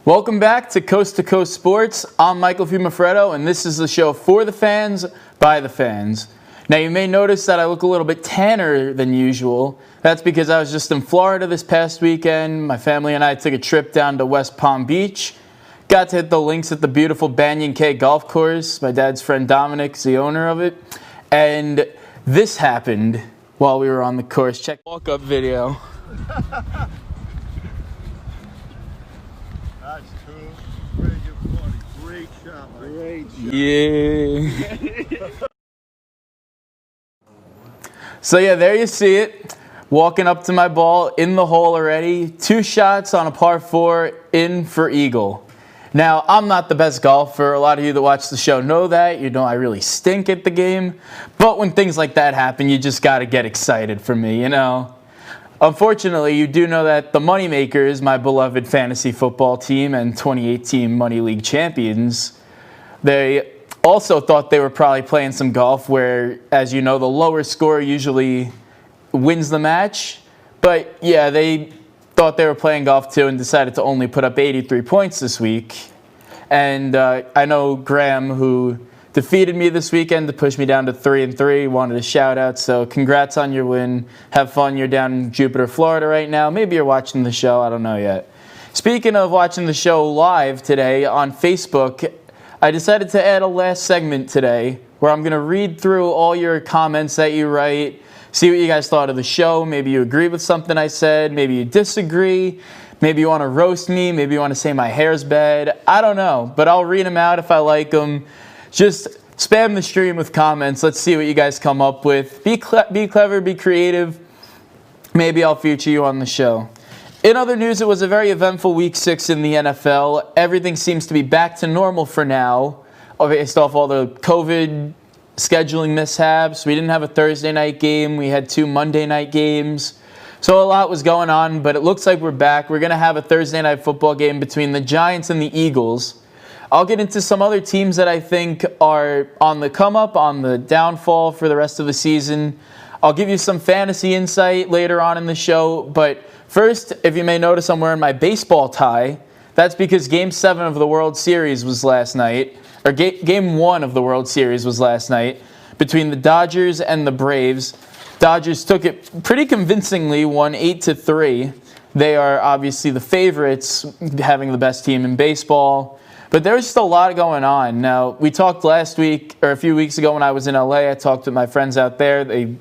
Welcome back to Coast Sports. I'm Michael Fiumefreddo, and this is the show for the fans, by the fans. Now, you may notice that I look a little bit tanner than usual. That's because I was just in Florida this past weekend. My family and I took a trip down to West Palm Beach. Got to hit the links at the beautiful Banyan Cay Golf Course. My dad's friend Dominic is the owner of it. And this happened while we were on the course. Check walk-up video. That's cool. Very good party. Great shot, Mike. Great shot. Yeah. So yeah, there you see it. Walking up to my ball in the hole already. 2 shots on a par 4 in for eagle. Now, I'm not the best golfer. A lot of you that watch the show know that. You know I really stink at the game. But when things like that happen, you just got to get excited for me, you know. Unfortunately, you do know that the Moneymakers, my beloved fantasy football team and 2018 Money League champions, they also thought they were probably playing some golf where, as you know, the lower score usually wins the match. But yeah, they thought they were playing golf too and decided to only put up 83 points this week. And I know Graham, who defeated me this weekend to push me down to 3-3. Wanted a shout out, so congrats on your win. Have fun. You're down in Jupiter, Florida right now. Maybe you're watching the show. I don't know yet. Speaking of watching the show live today on Facebook, I decided to add a last segment today where I'm going to read through all your comments that you write, see what you guys thought of the show. Maybe you agree with something I said. Maybe you disagree. Maybe you want to roast me. Maybe you want to say my hair's bad. I don't know, but I'll read them out if I like them. Just spam the stream with comments. Let's see what you guys come up with. Be clever, be creative. Maybe I'll feature you on the show. In other news, it was a very eventful Week 6 in the NFL. Everything seems to be back to normal for now, based off all the COVID scheduling mishaps. We didn't have a Thursday night game. We had 2 Monday night games. So a lot was going on, but it looks like we're back. We're going to have a Thursday night football game between the Giants and the Eagles. I'll get into some other teams that I think are on the come-up, on the downfall for the rest of the season. I'll give you some fantasy insight later on in the show. But first, if you may notice, I'm wearing my baseball tie. That's because Game 7 of the World Series was last night, or Game 1 of the World Series was last night, between the Dodgers and the Braves. Dodgers took it pretty convincingly, won 8-3. They are obviously the favorites, having the best team in baseball. But there's just a lot going on. Now, we talked last week, or a few weeks ago when I was in LA, I talked with my friends out there. They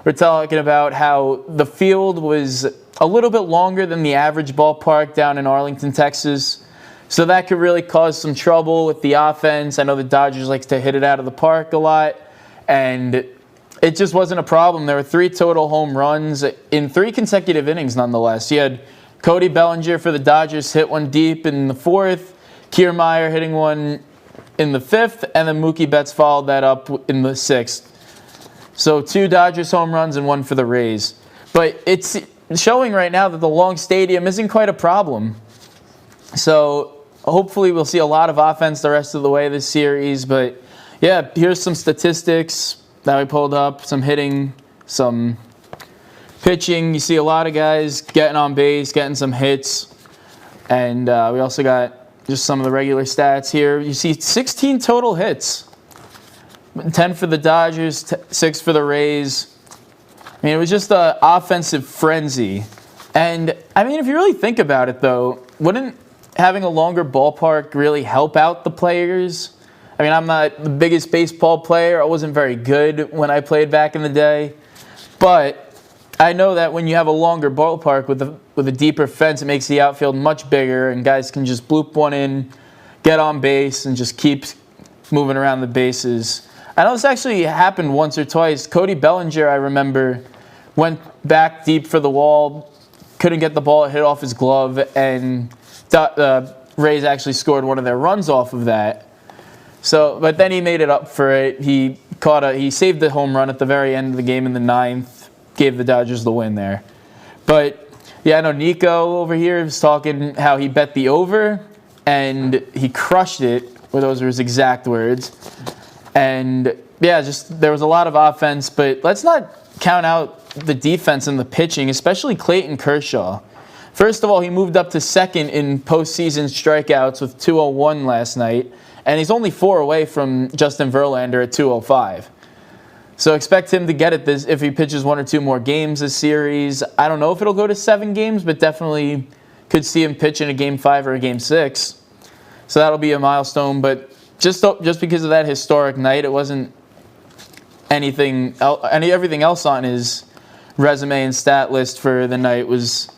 were talking about how the field was a little bit longer than the average ballpark down in Arlington, Texas. So that could really cause some trouble with the offense. I know the Dodgers like to hit it out of the park a lot. And it just wasn't a problem. There were 3 total home runs in 3 consecutive innings, nonetheless. You had Cody Bellinger for the Dodgers hit one deep in the 4th. Kiermaier hitting one in the 5th, and then Mookie Betts followed that up in the 6th. So 2 Dodgers home runs and 1 for the Rays. But it's showing right now that the long stadium isn't quite a problem. So hopefully we'll see a lot of offense the rest of the way this series. But yeah, here's some statistics that we pulled up, some hitting, some pitching. You see a lot of guys getting on base, getting some hits. And we also got just some of the regular stats here. You see 16 total hits. 10 for the Dodgers, 6 for the Rays. I mean, it was just an offensive frenzy. And, I mean, if you really think about it, though, wouldn't having a longer ballpark really help out the players? I mean, I'm not the biggest baseball player. I wasn't very good when I played back in the day. But I know that when you have a longer ballpark with a deeper fence, it makes the outfield much bigger, and guys can just bloop one in, get on base, and just keep moving around the bases. I know this actually happened once or twice. Cody Bellinger, I remember, went back deep for the wall, couldn't get the ball, hit off his glove, and Rays actually scored one of their runs off of that. So, but then he made it up for it. He saved the home run at the very end of the game in the 9th, gave the Dodgers the win there. But yeah, I know Nico over here was talking how he bet the over, and he crushed it. Well, those were his exact words. And yeah, just there was a lot of offense, but let's not count out the defense and the pitching, especially Clayton Kershaw. First of all, he moved up to second in postseason strikeouts with 201 last night, and he's only 4 away from Justin Verlander at 205. So expect him to get it this if he pitches 1 or 2 more games this series. I don't know if it'll go to 7 games, but definitely could see him pitch in a Game 5 or a Game 6. So that'll be a milestone. But just because of that historic night, it wasn't everything else on his resume and stat list for the night was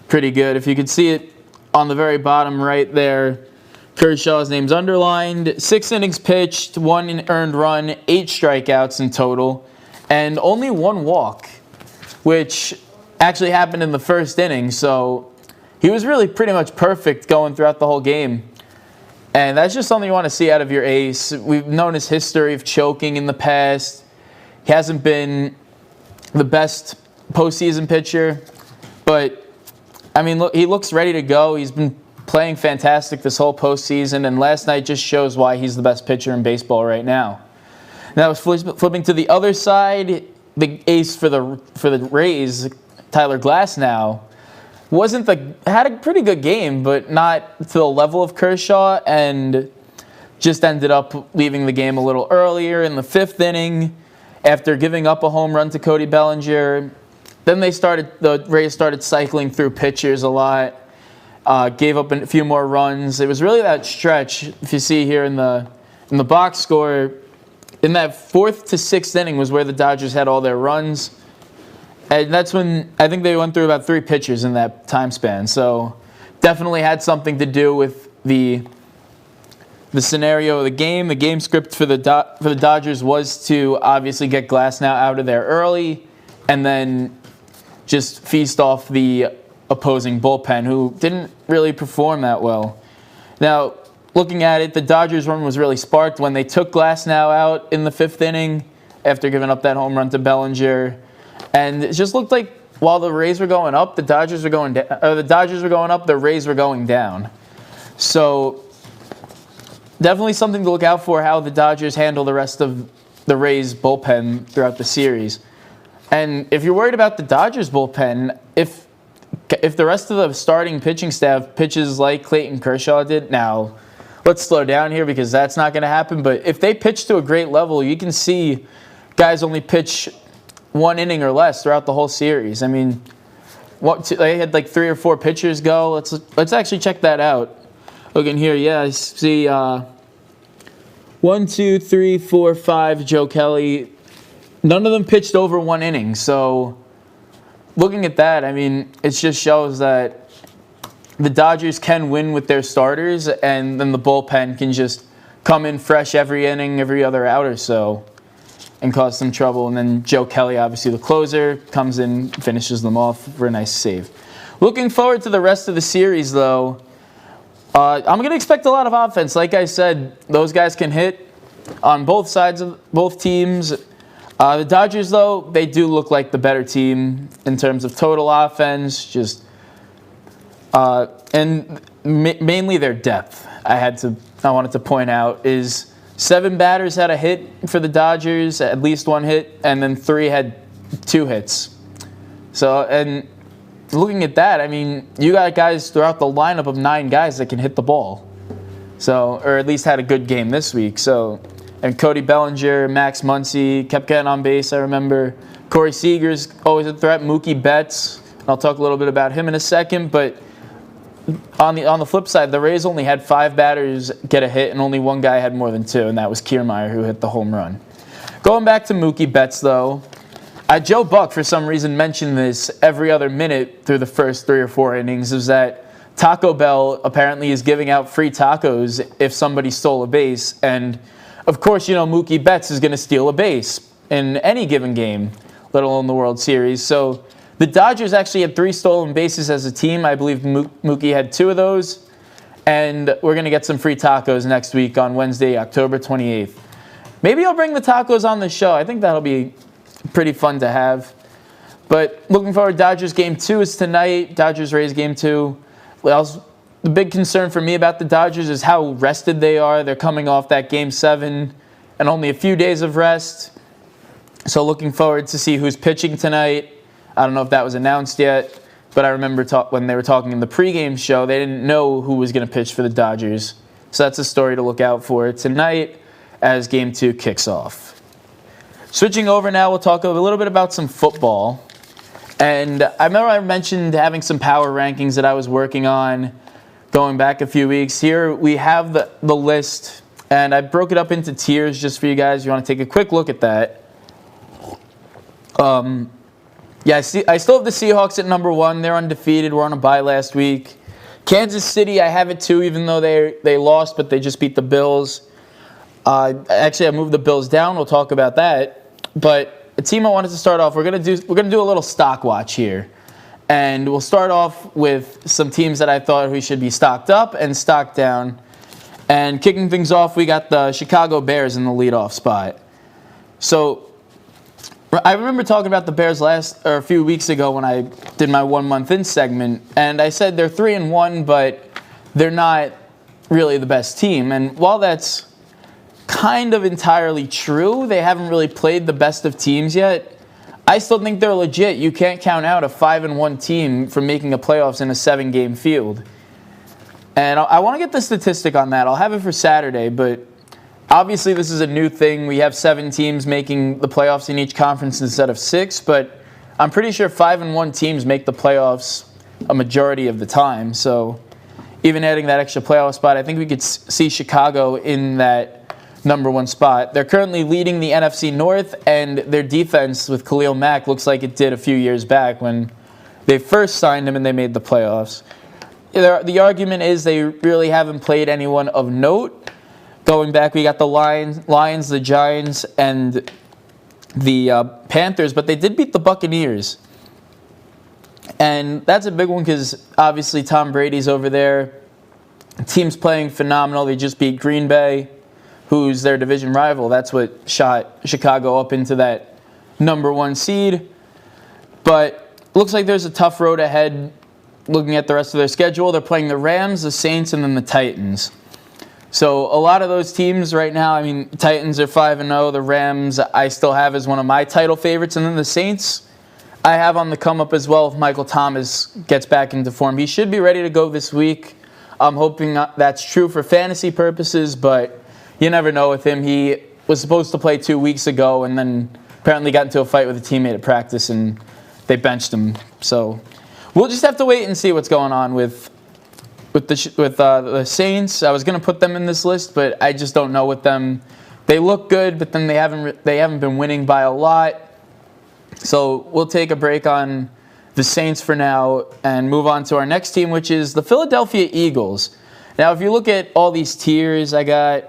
pretty good. If you could see it on the very bottom right there, Kershaw's name's underlined. 6 innings pitched, 1 earned run, 8 strikeouts in total, and only 1 walk, which actually happened in the first inning. So he was really pretty much perfect going throughout the whole game. And that's just something you want to see out of your ace. We've known his history of choking in the past. He hasn't been the best postseason pitcher, but I mean, look, he looks ready to go. He's been playing fantastic this whole postseason, and last night just shows why he's the best pitcher in baseball right now. Now, flipping to the other side, the ace for the Rays, Tyler Glasnow, had a pretty good game, but not to the level of Kershaw, and just ended up leaving the game a little earlier in the 5th inning after giving up a home run to Cody Bellinger. Then the Rays started cycling through pitchers a lot, gave up a few more runs. It was really that stretch, if you see here in the box score, in that 4th to 6th inning was where the Dodgers had all their runs. And that's when I think they went through about 3 pitchers in that time span. So definitely had something to do with the scenario of the game. The game script for the Dodgers was to obviously get Glasnow out of there early and then just feast off the opposing bullpen, who didn't really perform that well. Now, looking at it, the Dodgers run was really sparked when they took Glasnow out in the 5th inning after giving up that home run to Bellinger. And it just looked like while the Rays were going up, the Dodgers were going down. Or the Dodgers were going up, the Rays were going down. So definitely something to look out for, how the Dodgers handle the rest of the Rays bullpen throughout the series. And if you're worried about the Dodgers bullpen, if the rest of the starting pitching staff pitches like Clayton Kershaw did, now let's slow down here because that's not going to happen. But if they pitch to a great level, you can see guys only pitch 1 inning or less throughout the whole series. I mean, they had like 3 or 4 pitchers go. Let's actually check that out. Looking here, yeah, I see 1, 2, 3, 4, 5. Joe Kelly. None of them pitched over 1 inning. So looking at that, I mean, it just shows that the Dodgers can win with their starters, and then the bullpen can just come in fresh every inning, every other out or so, and cause some trouble. And then Joe Kelly, obviously the closer, comes in, finishes them off for a nice save. Looking forward to the rest of the series, though. I'm going to expect a lot of offense. Like I said, those guys can hit on both sides of both teams. The Dodgers, though, they do look like the better team in terms of total offense, and mainly their depth. I wanted to point out is 7 batters had a hit for the Dodgers, at least 1 hit, and then 3 had 2 hits. So, and looking at that, I mean, you got guys throughout the lineup of 9 guys that can hit the ball. So, or at least had a good game this week. So. And Cody Bellinger, Max Muncy kept getting on base, I remember. Corey Seager's always a threat. Mookie Betts, I'll talk a little bit about him in a second. But on the flip side, the Rays only had 5 batters get a hit, and only 1 guy had more than 2, and that was Kiermaier, who hit the home run. Going back to Mookie Betts, though, Joe Buck, for some reason, mentioned this every other minute through the first 3 or 4 innings, is that Taco Bell apparently is giving out free tacos if somebody stole a base, and of course, you know, Mookie Betts is going to steal a base in any given game, let alone the World Series. So the Dodgers actually had 3 stolen bases as a team. I believe Mookie had 2 of those. And we're going to get some free tacos next week on Wednesday, October 28th. Maybe I'll bring the tacos on the show. I think that'll be pretty fun to have. But looking forward, Dodgers Game 2 is tonight. Dodgers-Rays Game 2. The big concern for me about the Dodgers is how rested they are. They're coming off that Game 7 and only a few days of rest. So looking forward to see who's pitching tonight. I don't know if that was announced yet, but I remember when they were talking in the pregame show, they didn't know who was going to pitch for the Dodgers. So that's a story to look out for tonight as Game 2 kicks off. Switching over now, we'll talk a little bit about some football. And I remember I mentioned having some power rankings that I was working on going back a few weeks. Here we have the list, and I broke it up into tiers just for you guys. You want to take a quick look at that. I still have the Seahawks at number 1. They're undefeated. We're on a bye last week. Kansas City, I have it too, even though they lost, but they just beat the Bills. Actually, I moved the Bills down. We'll talk about that. But a team I wanted to start off, we're gonna do a little stock watch here, and we'll start off with some teams that I thought we should be stocked up and stocked down. And kicking things off, we got the Chicago Bears in the leadoff spot. So I remember talking about the Bears a few weeks ago when I did my 1 month in segment, and I said they're 3-1, but they're not really the best team. And while that's kind of entirely true, they haven't really played the best of teams yet, I still think they're legit. You can't count out a 5-1 team from making the playoffs in a 7-game field. And I want to get the statistic on that. I'll have it for Saturday, but obviously this is a new thing. We have 7 teams making the playoffs in each conference instead of 6, but I'm pretty sure 5-1 teams make the playoffs a majority of the time. So even adding that extra playoff spot, I think we could see Chicago in that number 1 spot. They're currently leading the NFC North, and their defense with Khalil Mack looks like it did a few years back when they first signed him and they made the playoffs. The argument is they really haven't played anyone of note. Going back, we got the Lions, the Giants, and the Panthers, but they did beat the Buccaneers. And that's a big one because obviously Tom Brady's over there. The team's playing phenomenal. They just beat Green Bay, who's their division rival. That's what shot Chicago up into that number 1 seed. But looks like there's a tough road ahead looking at the rest of their schedule. They're playing the Rams, the Saints, and then the Titans. So a lot of those teams right now, I mean, Titans are 5-0. The Rams I still have as one of my title favorites. And then the Saints I have on the come up as well if Michael Thomas gets back into form. He should be ready to go this week. I'm hoping that's true for fantasy purposes, but you never know with him. He was supposed to play 2 weeks ago and then apparently got into a fight with a teammate at practice and they benched him. So we'll just have to wait and see what's going on with the Saints. I was going to put them in this list, but I just don't know with them. They look good, but then they haven't been winning by a lot. So we'll take a break on the Saints for now and move on to our next team, which is the Philadelphia Eagles. Now, if you look at all these tiers, I got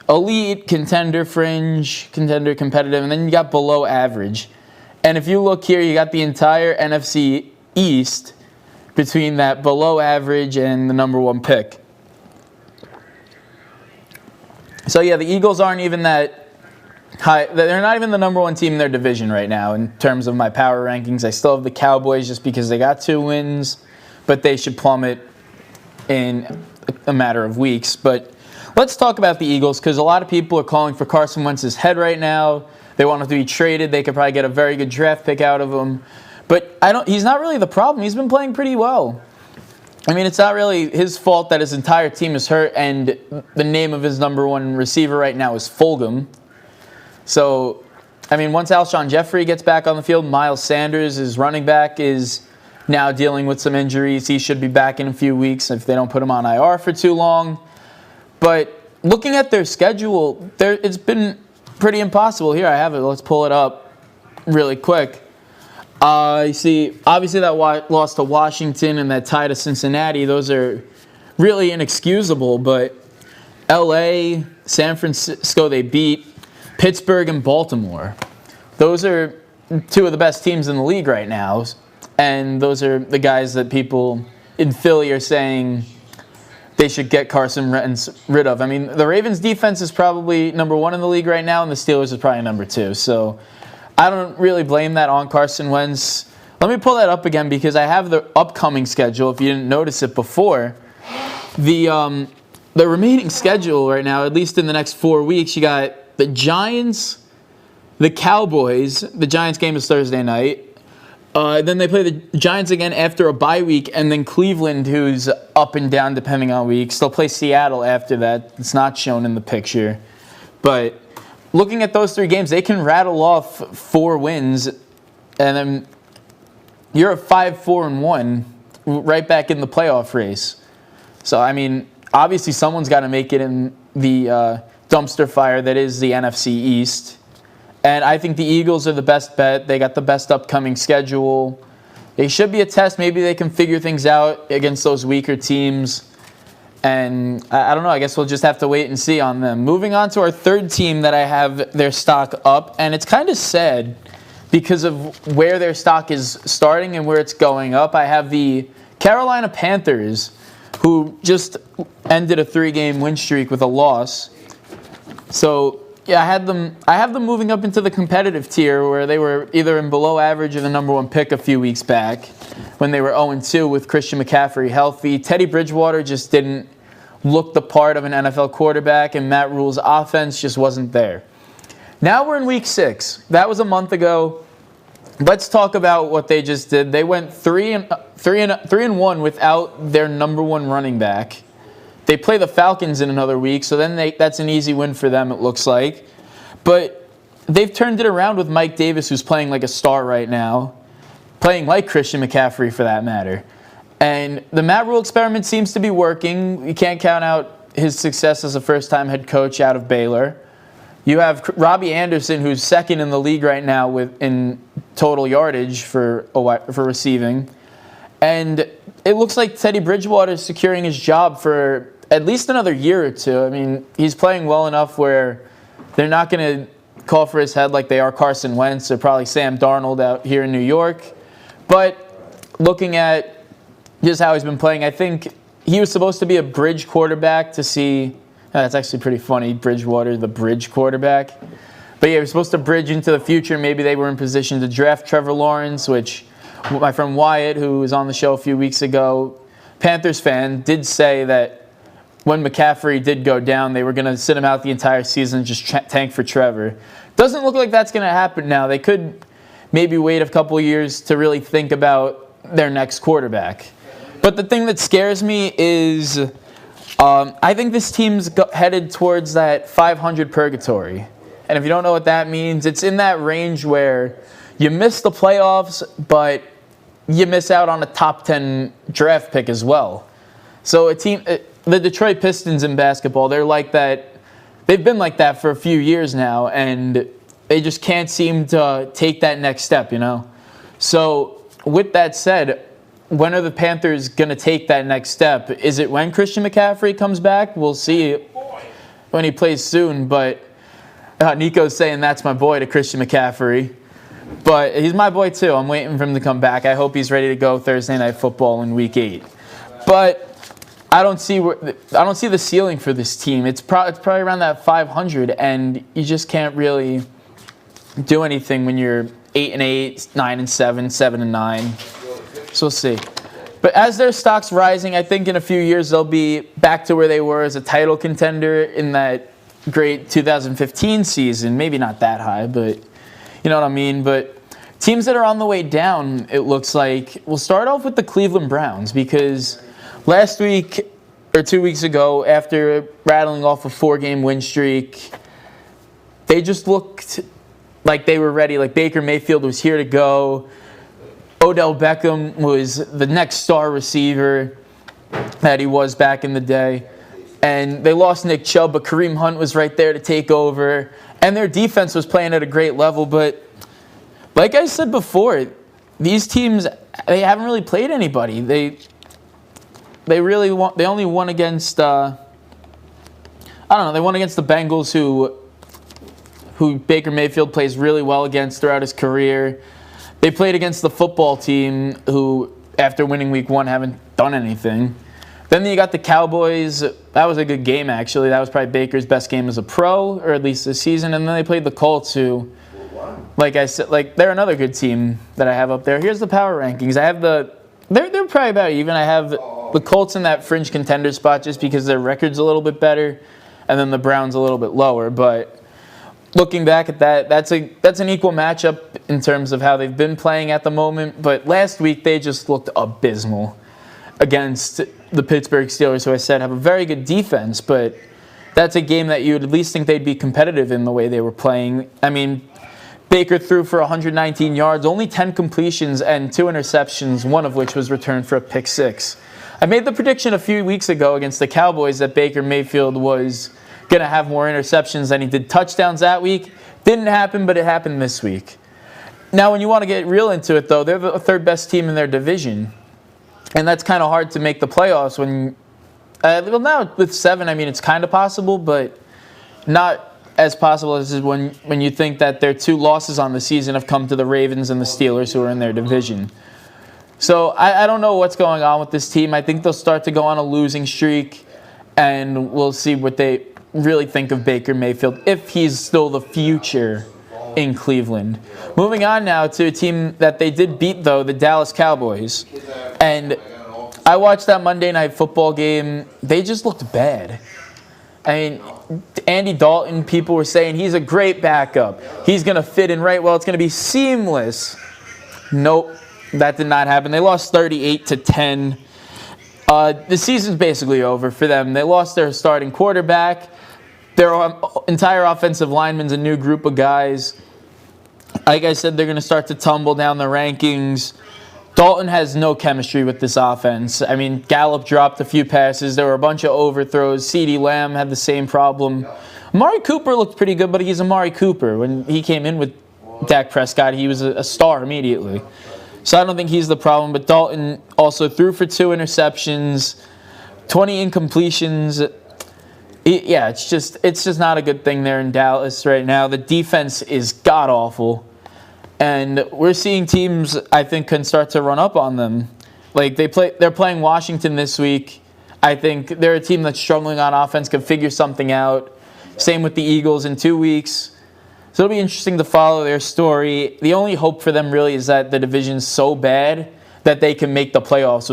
elite, contender, fringe, contender, competitive, and then you got below average. And if you look here, you got the entire NFC East between that below average and the number 1 pick. So yeah, the Eagles aren't even that high. They're not even the number 1 team in their division right now in terms of my power rankings. I still have the Cowboys just because they got 2 wins, but they should plummet in a matter of weeks. But let's talk about the Eagles because a lot of people are calling for Carson Wentz's head right now. They want him to be traded. They could probably get a very good draft pick out of him. But he's not really the problem. He's been playing pretty well. I mean, it's not really his fault that his entire team is hurt, and the name of his number 1 receiver right now is Fulgham. So, I mean, once Alshon Jeffrey gets back on the field, Miles Sanders, his running back, is now dealing with some injuries. He should be back in a few weeks if they don't put him on IR for too long. But looking at their schedule, it's been pretty impossible. Here, I have it. Let's pull it up really quick. You see, obviously that loss to Washington and that tie to Cincinnati, those are really inexcusable. But LA, San Francisco, they beat Pittsburgh and Baltimore. Those are 2 of the best teams in the league right now. And those are the guys that people in Philly are saying they should get Carson Wentz rid of. I mean, the Ravens' defense is probably number 1 in the league right now, and the Steelers is probably number 2. So I don't really blame that on Carson Wentz. Let me pull that up again because I have the upcoming schedule. If you didn't notice it before, the remaining schedule right now, at least in the next 4 weeks, you got the Giants, the Cowboys. The Giants game is Thursday night. Then they play the Giants again after a bye week, and then Cleveland, who's up and down depending on weeks. They'll play Seattle after that. It's not shown in the picture. But looking at those 3 games, they can rattle off 4 wins, and then you're at 5-4-1, right back in the playoff race. So, I mean, obviously someone's got to make it in the dumpster fire that is the NFC East. And I think the Eagles are the best bet. They got the best upcoming schedule. They should be a test. Maybe they can figure things out against those weaker teams. And I don't know. I guess we'll just have to wait and see on them. Moving on to our third team that I have their stock up. And it's kind of sad because of where their stock is starting and where it's going up. I have the Carolina Panthers, who just ended a 3-game win streak with a loss. So yeah, I have them moving up into the competitive tier where they were either in below average or the number 1 pick a few weeks back when they were 0-2 with Christian McCaffrey healthy. Teddy Bridgewater just didn't look the part of an NFL quarterback, and Matt Rule's offense just wasn't there. Now we're in week 6. That was a month ago. Let's talk about what they just did. They went 3-1 without their number 1 running back. They play the Falcons in another week, so then that's an easy win for them, it looks like. But they've turned it around with Mike Davis, who's playing like a star right now, playing like Christian McCaffrey for that matter. And the Matt Rule experiment seems to be working. You can't count out his success as a first-time head coach out of Baylor. You have Robbie Anderson, who's second in the league right now in total yardage for receiving. And it looks like Teddy Bridgewater is securing his job for at least another year or 2. I mean, he's playing well enough where they're not going to call for his head like they are Carson Wentz or probably Sam Darnold out here in New York. But looking at just how he's been playing, I think he was supposed to be a bridge quarterback to see. That's actually pretty funny, Bridgewater, the bridge quarterback. But yeah, he was supposed to bridge into the future. Maybe they were in position to draft Trevor Lawrence, which my friend Wyatt, who was on the show a few weeks ago, Panthers fan, did say that when McCaffrey did go down, they were going to sit him out the entire season and just tank for Trevor. Doesn't look like that's going to happen now. They could maybe wait a couple of years to really think about their next quarterback. But the thing that scares me is I think this team's headed towards that 500 purgatory. And if you don't know what that means, it's in that range where you miss the playoffs, but you miss out on a top 10 draft pick as well. So the Detroit Pistons in basketball, they're like that. They've been like that for a few years now, and they just can't seem to take that next step, you know? So with that said, when are the Panthers going to take that next step? Is it when Christian McCaffrey comes back? We'll see when he plays soon, but Nico's saying that's my boy to Christian McCaffrey. But he's my boy too. I'm waiting for him to come back. I hope he's ready to go Thursday Night Football in Week 8. But I don't see the ceiling for this team. It's probably around that 500, and you just can't really do anything when you're 8-8, 9-7, 7-9. So we'll see. But as their stock's rising, I think in a few years they'll be back to where they were as a title contender in that great 2015 season. Maybe not that high, but you know what I mean. But teams that are on the way down, it looks like, we'll start off with the Cleveland Browns, because last week or 2 weeks ago, after rattling off a 4-game win streak, they just looked like they were ready. Like Baker Mayfield was here to go. Odell Beckham was the next star receiver that he was back in the day. And they lost Nick Chubb, but Kareem Hunt was right there to take over. And their defense was playing at a great level. But like I said before, these teams, they haven't really played anybody. They only won against they won against the Bengals, who Baker Mayfield plays really well against throughout his career. They played against the football team, who after winning week 1 haven't done anything. Then you got the Cowboys. That was a good game, actually. That was probably Baker's best game as a pro, or at least this season. And then they played the Colts, who, like I said, they're another good team that I have up there. Here's the power rankings. I have they're probably about even. I have the Colts in that fringe contender spot just because their record's a little bit better, and then the Browns a little bit lower. But looking back at that, that's an equal matchup in terms of how they've been playing at the moment. But last week they just looked abysmal against the Pittsburgh Steelers, who I said have a very good defense, but that's a game that you would at least think they'd be competitive in the way they were playing. I mean, Baker threw for 119 yards, only 10 completions, and 2 interceptions, one of which was returned for a pick 6. I made the prediction a few weeks ago against the Cowboys that Baker Mayfield was going to have more interceptions than he did touchdowns that week. Didn't happen, but it happened this week. Now, when you want to get real into it, though, they're the third best team in their division. And that's kind of hard to make the playoffs when, well, now with 7, I mean, it's kind of possible, but not as possible as when you think that their 2 losses on the season have come to the Ravens and the Steelers, who are in their division. So I don't know what's going on with this team. I think they'll start to go on a losing streak, and we'll see what they really think of Baker Mayfield, if he's still the future in Cleveland. Moving on now to a team that they did beat, though, the Dallas Cowboys. And I watched that Monday Night Football game. They just looked bad. I mean, Andy Dalton, people were saying he's a great backup. He's going to fit in right well. It's going to be seamless. Nope, that did not happen. They lost 38-10. The season's basically over for them. They lost their starting quarterback. Their entire offensive lineman's a new group of guys. Like I said, they're going to start to tumble down the rankings. Dalton has no chemistry with this offense. I mean, Gallup dropped a few passes. There were a bunch of overthrows. CeeDee Lamb had the same problem. Amari Cooper looked pretty good, but he's Amari Cooper. When he came in with Dak Prescott, he was a star immediately. So I don't think he's the problem. But Dalton also threw for 2 interceptions, 20 incompletions. Yeah, it's just not a good thing there in Dallas right now. The defense is god-awful. And we're seeing teams, I think, can start to run up on them. Like, they're playing Washington this week. I think they're a team that's struggling on offense, can figure something out. Same with the Eagles in 2 weeks. So it'll be interesting to follow their story. The only hope for them really is that the division's so bad that they can make the playoffs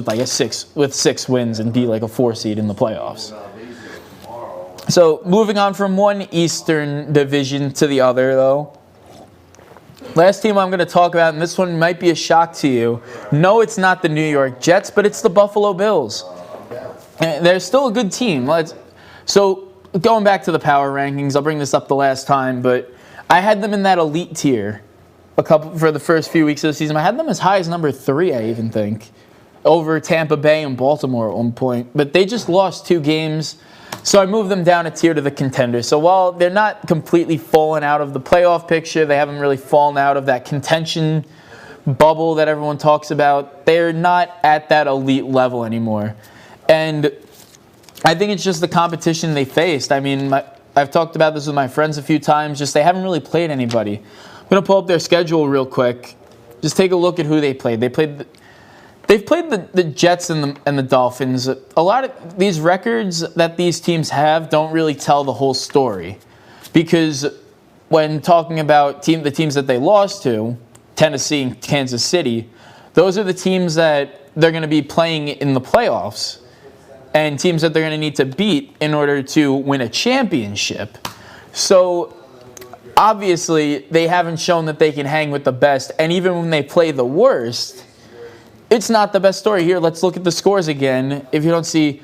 with 6 wins and be like a 4 seed in the playoffs. So moving on from one Eastern division to the other, though. Last team I'm going to talk about, and this one might be a shock to you. No, it's not the New York Jets, but it's the Buffalo Bills. And they're still a good team. So going back to the power rankings, I'll bring this up the last time, but I had them in that elite tier for the first few weeks of the season. I had them as high as number 3, I even think, over Tampa Bay and Baltimore at one point. But they just lost 2 games. So I moved them down a tier to the contenders. So while they're not completely fallen out of the playoff picture, they haven't really fallen out of that contention bubble that everyone talks about, they're not at that elite level anymore. And I think it's just the competition they faced. I mean, I've talked about this with my friends a few times. Just they haven't really played anybody. I'm going to pull up their schedule real quick. Just take a look at who they played. They've played the Jets and the Dolphins. A lot of these records that these teams have don't really tell the whole story. Because when talking about the teams that they lost to, Tennessee and Kansas City, those are the teams that they're going to be playing in the playoffs and teams that they're going to need to beat in order to win a championship. So obviously they haven't shown that they can hang with the best. And even when they play the worst, it's not the best story. Here, let's look at the scores again. If you don't see,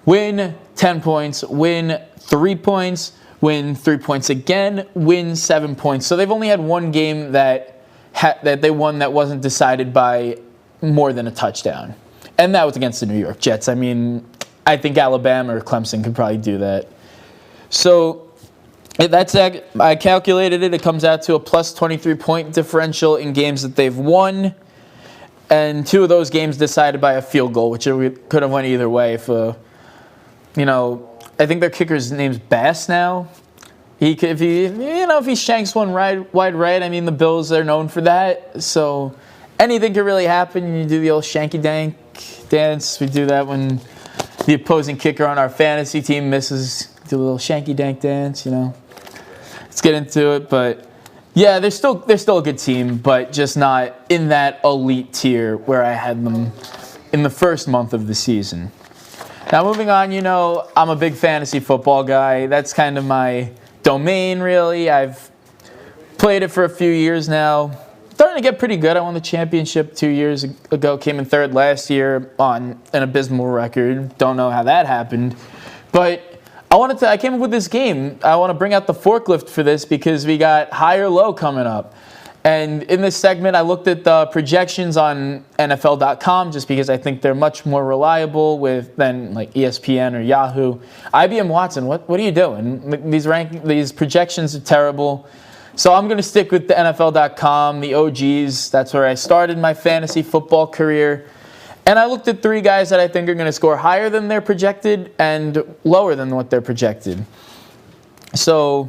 win 10 points, win 3 points, win 3 points again, win 7 points. So they've only had one game that they won that wasn't decided by more than a touchdown. And that was against the New York Jets. I mean, I think Alabama or Clemson could probably do that. So I calculated it. It comes out to a plus 23-point differential in games that they've won. And 2 of those games decided by a field goal, which could have went either way. I think their kicker's name's Bass now. If he shanks one wide right, I mean, the Bills are known for that. So anything could really happen. You do the old shanky dank dance. We do that when the opposing kicker on our fantasy team misses, do a little shanky dank dance, Let's get into it, but yeah, they're still a good team, but just not in that elite tier where I had them in the first month of the season. Now moving on, I'm a big fantasy football guy. That's kind of my domain, really. I've played it for a few years now. Starting to get pretty good. I won the championship 2 years ago, came in third last year on an abysmal record. Don't know how that happened. But I came up with this game. I want to bring out the forklift for this because we got high or low coming up. And in this segment, I looked at the projections on NFL.com just because I think they're much more reliable than like ESPN or Yahoo. IBM Watson, what are you doing? These projections are terrible. So I'm going to stick with the NFL.com, the OGs. That's where I started my fantasy football career. And I looked at 3 guys that I think are going to score higher than they're projected and lower than what they're projected. So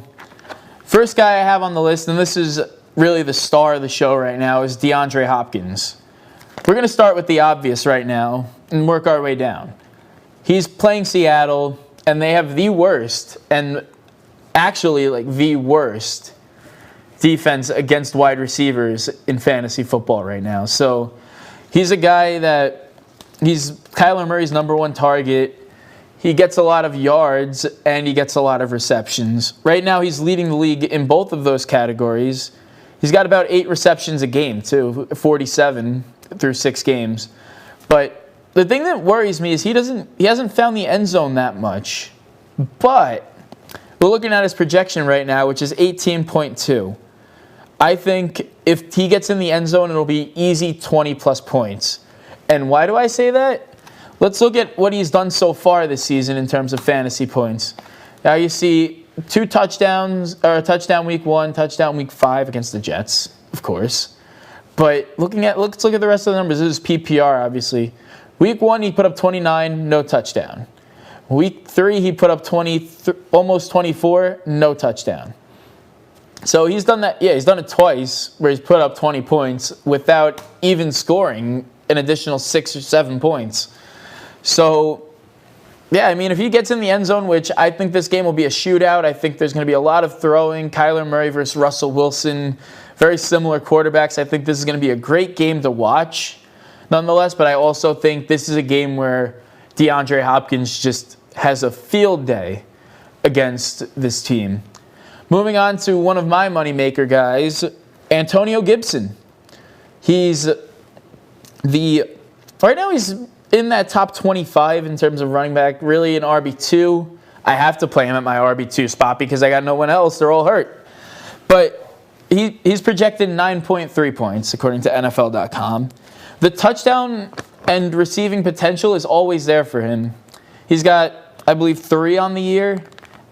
first guy I have on the list, and this is really the star of the show right now, is DeAndre Hopkins. We're going to start with the obvious right now and work our way down. He's playing Seattle, and they have the worst, and actually like the worst defense against wide receivers in fantasy football right now. So he's a guy that he's Kyler Murray's number 1 target. He gets a lot of yards and he gets a lot of receptions. Right now he's leading the league in both of those categories. He's got about 8 receptions a game too, 47 through 6 games. But the thing that worries me is he hasn't found the end zone that much. But we're looking at his projection right now, which is 18.2. I think if he gets in the end zone, it'll be easy 20-plus points. And why do I say that? Let's look at what he's done so far this season in terms of fantasy points. Now you see 2 touchdowns, or a touchdown week 1, touchdown week 5 against the Jets, of course. But let's look at the rest of the numbers. This is PPR, obviously. Week 1, he put up 29, no touchdown. Week 3, he put up almost 24, no touchdown. So he's done that. Yeah, he's done it twice where he's put up 20 points without even scoring an additional 6 or 7 points. So, yeah, I mean, if he gets in the end zone, which I think this game will be a shootout, I think there's going to be a lot of throwing. Kyler Murray versus Russell Wilson, very similar quarterbacks. I think this is going to be a great game to watch, nonetheless. But I also think this is a game where DeAndre Hopkins just has a field day against this team. Moving on to one of my moneymaker guys, Antonio Gibson. Right now he's in that top 25 in terms of running back, really an RB2. I have to play him at my RB2 spot because I got no one else. They're all hurt. But he's projected 9.3 points according to NFL.com. The touchdown and receiving potential is always there for him. He's got, I believe, 3 on the year,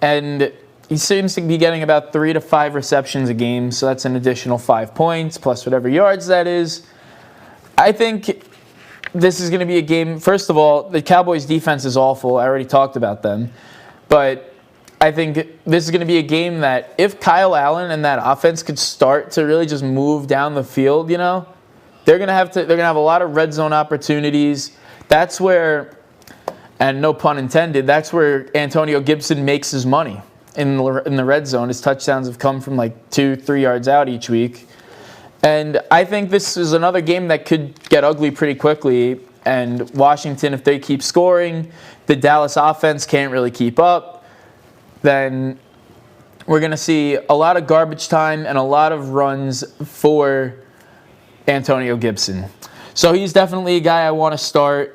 and he seems to be getting about 3 to 5 receptions a game, so that's an additional 5 points, plus whatever yards that is. I think this is going to be a game. First of all, the Cowboys' defense is awful. I already talked about them. But I think this is going to be a game that if Kyle Allen and that offense could start to really just move down the field, they're going to have a lot of red zone opportunities. That's where, and no pun intended, that's where Antonio Gibson makes his money. In the red zone. His touchdowns have come from like 2-3 yards out each week. And I think this is another game that could get ugly pretty quickly. And Washington, if they keep scoring, the Dallas offense can't really keep up, then we're going to see a lot of garbage time and a lot of runs for Antonio Gibson. So he's definitely a guy I want to start.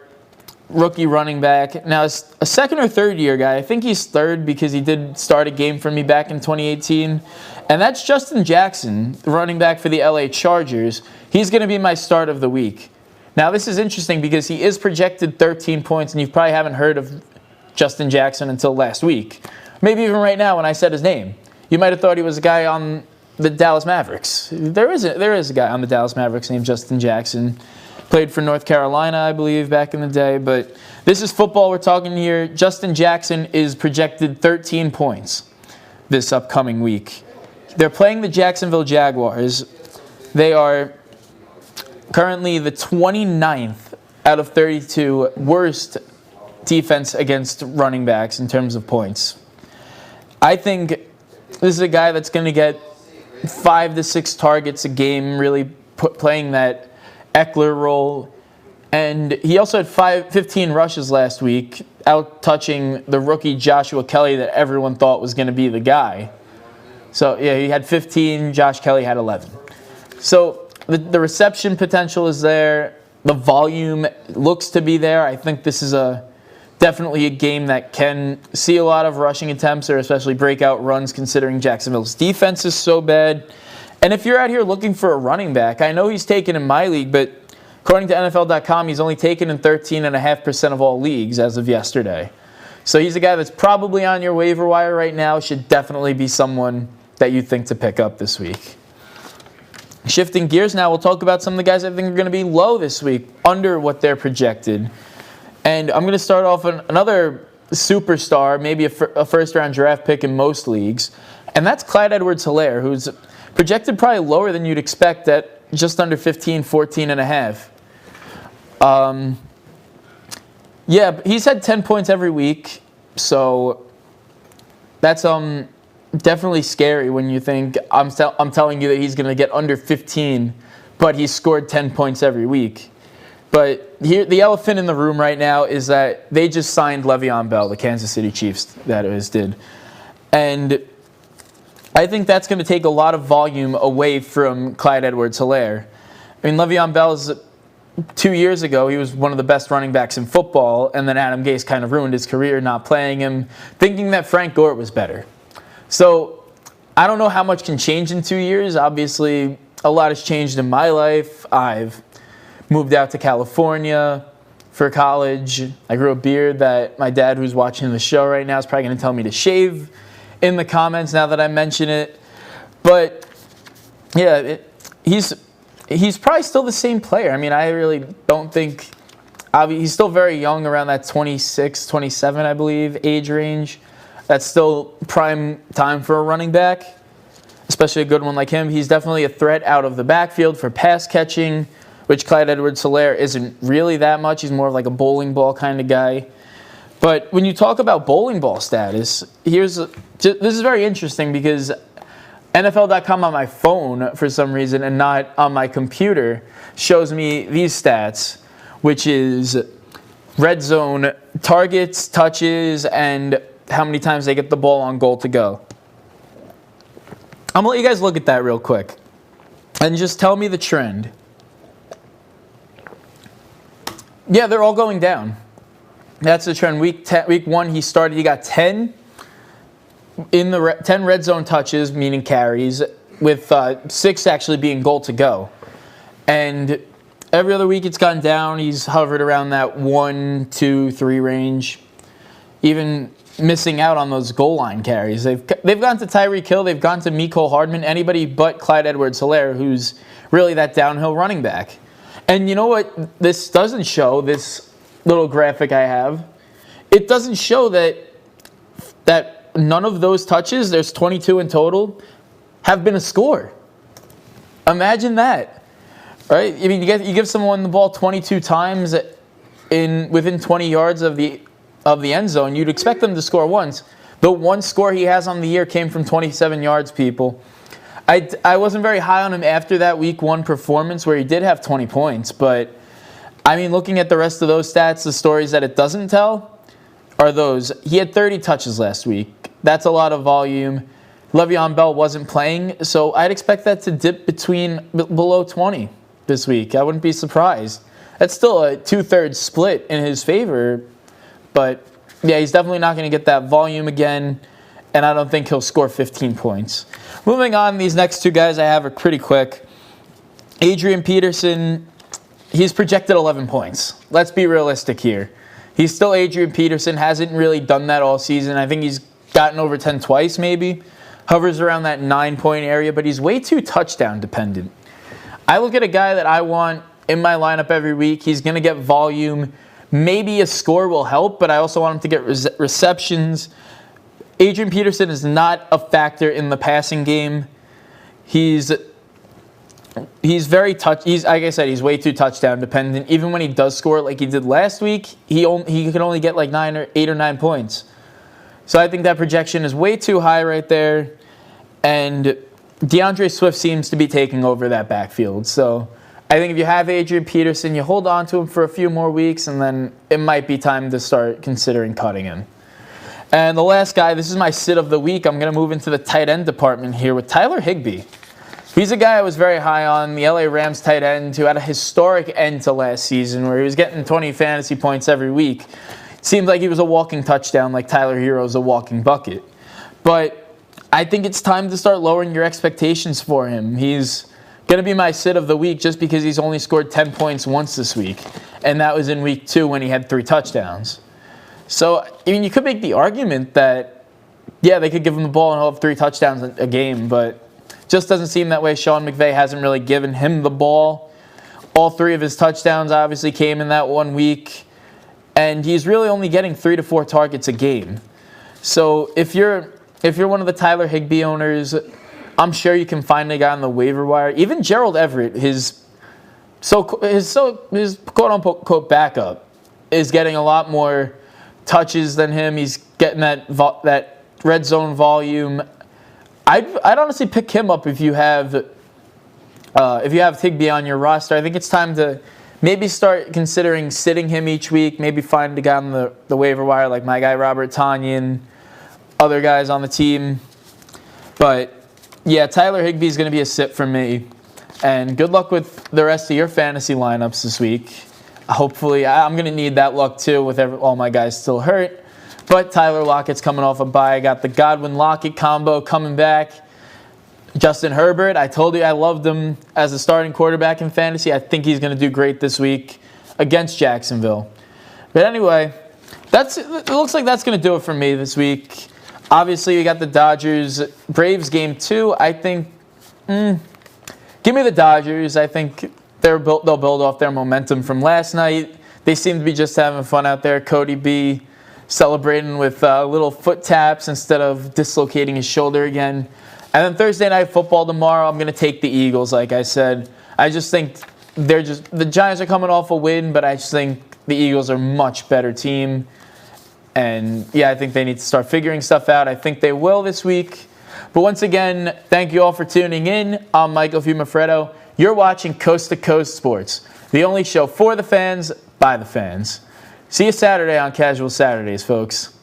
Rookie running back. Now, a 2nd or 3rd year guy. I think he's 3rd because he did start a game for me back in 2018. And that's Justin Jackson, the running back for the LA Chargers. He's going to be my start of the week. Now, this is interesting because he is projected 13 points, and you probably haven't heard of Justin Jackson until last week. Maybe even right now when I said his name. You might have thought he was a guy on the Dallas Mavericks. There is a guy on the Dallas Mavericks named Justin Jackson. Played for North Carolina, I believe, back in the day. But this is football we're talking here. Justin Jackson is projected 13 points this upcoming week. They're playing the Jacksonville Jaguars. They are currently the 29th out of 32 worst defense against running backs in terms of points. I think this is a guy that's going to get 5 to 6 targets a game, really playing that Eckler role. And he also had 15 rushes last week, out touching the rookie Joshua Kelly that everyone thought was going to be the guy. So, yeah, he had 15. Josh Kelly had 11. So the reception potential is there. The volume looks to be there. I think this is definitely a game that can see a lot of rushing attempts or especially breakout runs considering Jacksonville's defense is so bad. And if you're out here looking for a running back, I know he's taken in my league, but according to NFL.com, he's only taken in 13.5% of all leagues as of yesterday. So he's a guy that's probably on your waiver wire right now. Should definitely be someone that you think to pick up this week. Shifting gears now, we'll talk about some of the guys I think are going to be low this week, under what they're projected. And I'm going to start off on another superstar, maybe a first-round draft pick in most leagues, and that's Clyde Edwards-Helaire, who's projected probably lower than you'd expect at just under 15, 14.5. Yeah, he's had 10 points every week, so that's definitely scary when you think I'm telling you that he's going to get under 15, but he's scored 10 points every week. But here, the elephant in the room right now is that they just signed Le'Veon Bell, the Kansas City Chiefs, that is did. And I think that's going to take a lot of volume away from Clyde Edwards-Helaire. I mean, Le'Veon Bell's 2 years ago, he was one of the best running backs in football, and then Adam Gase kind of ruined his career not playing him, thinking that Frank Gore was better. So I don't know how much can change in 2 years. Obviously, a lot has changed in my life. I've moved out to California for college. I grew a beard that my dad, who's watching the show right now, is probably going to tell me to shave in the comments now that I mention it. But yeah, he's probably still the same player. I mean, I really don't think he's still very young, around that 26, 27, I believe, age range. That's still prime time for a running back, especially a good one like him. He's definitely a threat out of the backfield for pass catching, which Clyde Edwards-Helaire isn't really that much. He's more of like a bowling ball kind of guy. But when you talk about bowling ball status, this is very interesting because NFL.com on my phone, for some reason, and not on my computer, shows me these stats, which is red zone targets, touches, and how many times they get the ball on goal to go. I'm going to let you guys look at that real quick and just tell me the trend. Yeah, they're all going down. That's the trend. Week 1, he got 10 in the 10 red zone touches, meaning carries, with 6 actually being goal to go. And every other week it's gone down. He's hovered around that 1, 2, 3 range, even missing out on those goal line carries. They've gone to Tyreek Hill, they've gone to Mecole Hardman, anybody but Clyde Edwards-Helaire, who's really that downhill running back. And you know what this doesn't show, this little graphic I have? It doesn't show that none of those touches, there's 22 in total, have been a score. Imagine that, right? I mean, you give someone the ball 22 times within 20 yards of the end zone, you'd expect them to score once. The one score he has on the year came from 27 yards, people. I wasn't very high on him after that week 1 performance where he did have 20 points, but I mean, looking at the rest of those stats, the stories that it doesn't tell are those. He had 30 touches last week. That's a lot of volume. Le'Veon Bell wasn't playing, so I'd expect that to dip below 20 this week. I wouldn't be surprised. That's still a 2/3 split in his favor, but yeah, he's definitely not going to get that volume again, and I don't think he'll score 15 points. Moving on, these next 2 guys I have are pretty quick. Adrian Peterson, he's projected 11 points. Let's be realistic here. He's still Adrian Peterson, hasn't really done that all season. I think he's gotten over 10 twice maybe. Hovers around that 9-point area, but he's way too touchdown dependent. I look at a guy that I want in my lineup every week. He's going to get volume. Maybe a score will help, but I also want him to get receptions. Adrian Peterson is not a factor in the passing game. He's he's very he's, like I said, he's way too touchdown dependent. Even when he does score like he did last week, he can only get like 8 or 9 points. So I think that projection is way too high right there. And DeAndre Swift seems to be taking over that backfield. So I think if you have Adrian Peterson, you hold on to him for a few more weeks, and then it might be time to start considering cutting him. And the last guy, this is my sit of the week. I'm going to move into the tight end department here with Tyler Higbee. He's a guy I was very high on, the LA Rams tight end who had a historic end to last season where he was getting 20 fantasy points every week. It seemed like he was a walking touchdown, like Tyler Hero's a walking bucket. But I think it's time to start lowering your expectations for him. He's going to be my sit of the week just because he's only scored 10 points once this week, and that was in week 2 when he had 3 touchdowns. So, I mean, you could make the argument that, yeah, they could give him the ball and he'll have 3 touchdowns a game, but just doesn't seem that way. Sean McVay hasn't really given him the ball. All 3 of his touchdowns obviously came in that 1 week, and he's really only getting 3 to 4 targets a game. So if you're one of the Tyler Higbee owners, I'm sure you can find a guy on the waiver wire. Even Gerald Everett, his quote-unquote backup, is getting a lot more touches than him. He's getting that red zone volume. I'd honestly pick him up if you have Higbee on your roster. I think it's time to maybe start considering sitting him each week. Maybe find a guy on the waiver wire like my guy Robert Tonyan, other guys on the team. But yeah, Tyler Higbee is going to be a sit for me. And good luck with the rest of your fantasy lineups this week. Hopefully, I'm going to need that luck too with all my guys still hurt. But Tyler Lockett's coming off a bye. I got the Godwin-Lockett combo coming back. Justin Herbert, I told you I loved him as a starting quarterback in fantasy. I think he's going to do great this week against Jacksonville. But anyway, it looks like that's going to do it for me this week. Obviously, we got the Dodgers-Braves game 2. I think, give me the Dodgers. I think they'll build off their momentum from last night. They seem to be just having fun out there. Cody B celebrating with little foot taps instead of dislocating his shoulder again. And then Thursday Night Football tomorrow, I'm going to take the Eagles, like I said. I just think the Giants are coming off a win, but I just think the Eagles are a much better team. And yeah, I think they need to start figuring stuff out. I think they will this week. But once again, thank you all for tuning in. I'm Michael Fiumefreddo. You're watching Coast to Coast Sports, the only show for the fans, by the fans. See you Saturday on Casual Saturdays, folks.